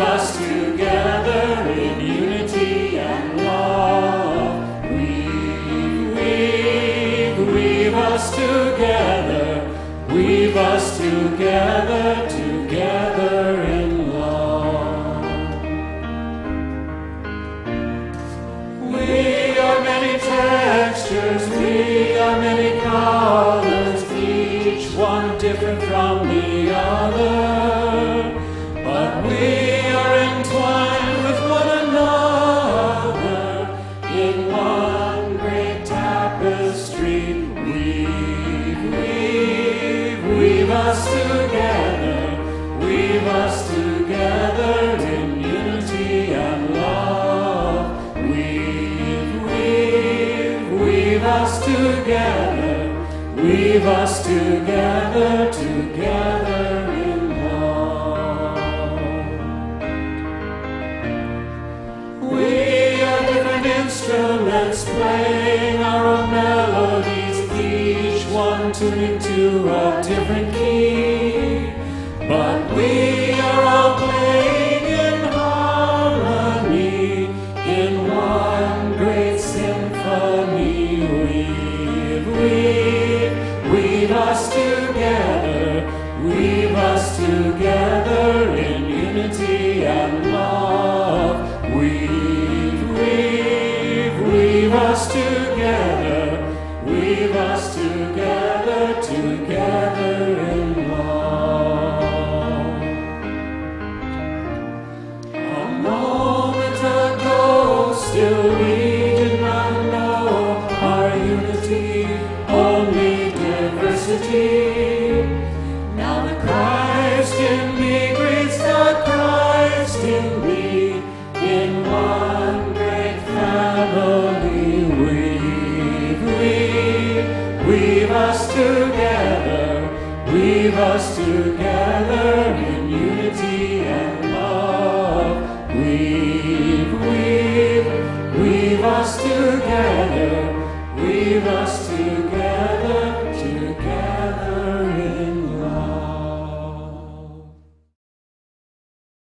us together in unity and love. Weave us together, weave us together, together in love. We are many textures, we are many colors, each one different from the other, but we are entwined with one another in one great tapestry. Weave us together in unity and love. Weave us together, together in love. We are different instruments playing our own melodies, each one tuning to a different key, but we are all playing in harmony in one great symphony. Weave us together in unity and love. Weave us together, together in love. A moment ago, still we did not know our unity, only diversity. Now the Christ in me greets the Christ in me in one great family. Weave us together in unity and love. Weave us together, weave us together.